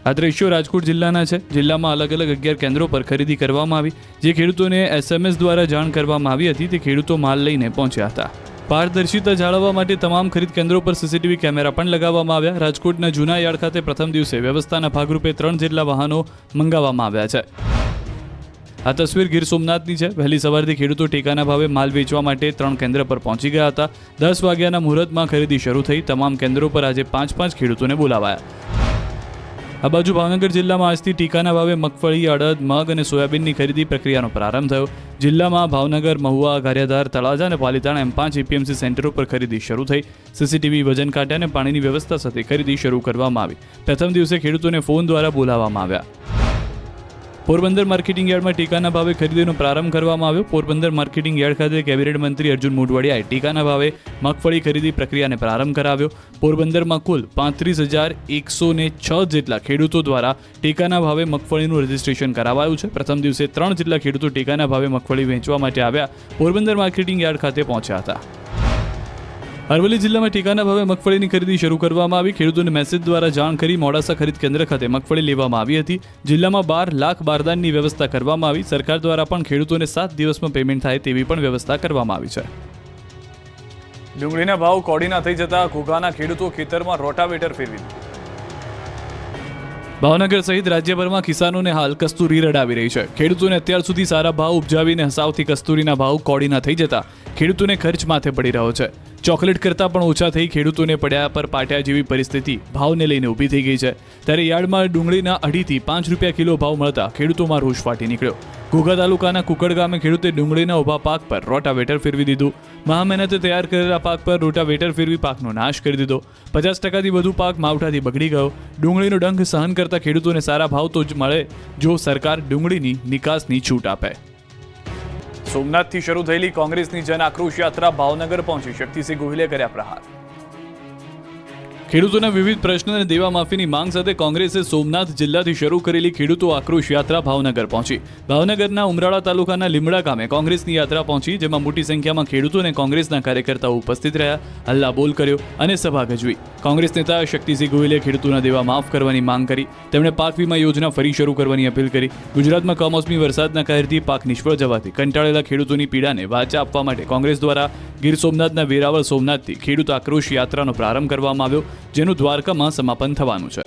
આ દ્રશ્યો રાજકોટ જિલ્લાના છે। જિલ્લામાં અલગ અલગ 11 કેન્દ્રો પર ખરીદી કરવામાં આવી, જે ખેડૂતોને SMS દ્વારા જાણ કરવામાં આવી હતી। તે ખેડૂતો માલ લઈને પહોંચ્યા હતા। પારદર્શિતા જાળવવા માટે તમામ ખરીદ કેન્દ્રો પર CCTV કેમેરા પણ લગાવવામાં આવ્યા। રાજકોટના જૂના યાર્ડ ખાતે પ્રથમ દિવસે વ્યવસ્થાના ભાગરૂપે 3 જેટલા વાહનો મંગાવવામાં આવ્યા છે। આ તસવીર ગીર સોમનાથની છે। વહેલી સવારથી ખેડૂતો ટેકાના ભાવે માલ વેચવા માટે 3 કેન્દ્ર પર પહોંચી ગયા હતા। 10 વાગ્યાના મુહૂર્તમાં ખરીદી શરૂ થઈ। તમામ કેન્દ્રો પર આજે 5 ખેડૂતોને બોલાવાયા। આ બાજુ ભાવનગર જિલ્લામાં આજથી ટીકાના ભાવે મગફળી, અડદ, મગ અને સોયાબીનની ખરીદી પ્રક્રિયાનો પ્રારંભ થયો। જિલ્લામાં ભાવનગર, મહુવા, ગારિયાધાર, તળાજા અને પાલીતાણા એમ 5 APMC સેન્ટરો પર ખરીદી શરૂ થઈ। CCTV, વજન કાંટા અને પાણીની વ્યવસ્થા સાથે ખરીદી શરૂ કરવામાં આવી। પ્રથમ દિવસે ખેડૂતોને ફોન દ્વારા બોલાવવામાં આવ્યા। પોરબંદર માર્કેટિંગ યાર્ડમાં ટીકાના ભાવે ખરીદીનો પ્રારંભ કરવામાં આવ્યો। પોરબંદર માર્કેટિંગ યાર્ડ ખાતે કેબિનેટ મંત્રી અર્જુન મોઢવાડિયાએ ટીકાના ભાવે મગફળી ખરીદી પ્રક્રિયાને પ્રારંભ કરાવ્યો। પોરબંદરમાં કુલ 35,106 જેટલા ખેડૂતો દ્વારા ટીકાના ભાવે મગફળીનું રજીસ્ટ્રેશન કરાવાયું છે। પ્રથમ દિવસે 3 જેટલા ખેડૂતો ટીકાના ભાવે મગફળી વેચવા માટે આવ્યા પોરબંદર માર્કેટિંગ યાર્ડ ખાતે પહોંચ્યા હતા। અરવલ્લી જિલ્લામાં ટીકાના ભાવે મગફળીની ખરીદી શરૂ કરવામાં આવી। ખેડૂતોને મેસેજ દ્વારા જાણ કરી મોડાસા ખરીદ કેન્દ્ર ખાતે મગફળી લેવામાં આવી હતી। જિલ્લામાં 12 લાખ બારદાનની વ્યવસ્થા કરવામાં આવી। સરકાર દ્વારા પણ ખેડૂતોને 7 દિવસમાં પેમેન્ટ થાય તેવી પણ વ્યવસ્થા કરવામાં આવી છે। ડુંગળીના ભાવ કોડીના થઈ જતા ઘોઘાના ખેડૂતો ખેતરમાં રોટાવેટર ફેરવી દીધું। ભાવનગર સહિત રાજ્યભરમાં કિસાનોને હાલ કસ્તુરી રડાવી રહી છે। ખેડૂતોને અત્યાર સુધી સારા ભાવ ઉપજાવીને હસાવથી કસ્તુરીના ભાવ કોડીના થઈ જતા ખેડૂતોને ખર્ચ માથે પડી રહ્યો છે। ચોકલેટ કરતાં પણ ઓછા થઈ ખેડૂતોને પડ્યા પર પાટ્યા જેવી પરિસ્થિતિ ભાવને લઈને ઊભી થઈ ગઈ છે। ત્યારે યાર્ડમાં ડુંગળીના 2.5 થી 5 રૂપિયા કિલો ભાવ મળતા ખેડૂતોમાં રોષ ફાટી નીકળ્યો। ઘોઘા તાલુકાના કુકડ ગામે ખેડૂતે ડુંગળીના ઊભા પાક પર રોટાવેટર ફેરવી દીધું। મહામહેનતે તૈયાર કરેલા પાક પર રોટાવેટર ફેરવી પાકનો નાશ કરી દીધો। 50% વધુ પાક માવઠાથી બગડી ગયો। ડુંગળીનો ડંખ સહન કરતા ખેડૂતોને સારા ભાવ તો જ મળે જો સરકાર ડુંગળીની નિકાસની છૂટ આપે। સોમનાથથી શરૂ થયેલી કોંગ્રેસની જન આક્રોશ યાત્રા ભાવનગર પહોંચી। શક્તિસિંહ ગોહિલે કર્યા પ્રહાર। ખેડૂતોના વિવિધ પ્રશ્નો અને દેવા માફીની માંગ સાથે કોંગ્રેસે સોમનાથ જિલ્લાથી શરૂ કરેલી ખેડૂતો આક્રોશ યાત્રા ભાવનગર પહોંચી। ભાવનગરના ઉમરાળા તાલુકાના લીમડા ગામે કોંગ્રેસની યાત્રા પહોંચી, જેમાં મોટી સંખ્યામાં ખેડૂતો અને કોંગ્રેસના કાર્યકર્તાઓ ઉપસ્થિત રહ્યા, હલ્લાબોલ કર્યો અને સભા ગજવી। કોંગ્રેસ નેતા શક્તિસિંહ ગોહિલે ખેડૂતોના દેવા માફ કરવાની માંગ કરી। તેમણે પાક વીમા યોજના ફરી શરૂ કરવાની અપીલ કરી। ગુજરાતમાં કમોસમી વરસાદના કહેરથી પાક નિષ્ફળ જવાથી કંટાળેલા ખેડૂતોની પીડાને વાચા આપવા માટે કોંગ્રેસ દ્વારા ગીર સોમનાથના વેરાવળ સોમનાથથી ખેડૂત આક્રોશ યાત્રાનો પ્રારંભ કરવામાં આવ્યો, જેનું દ્વારકામાં સમાપન થવાનું છે।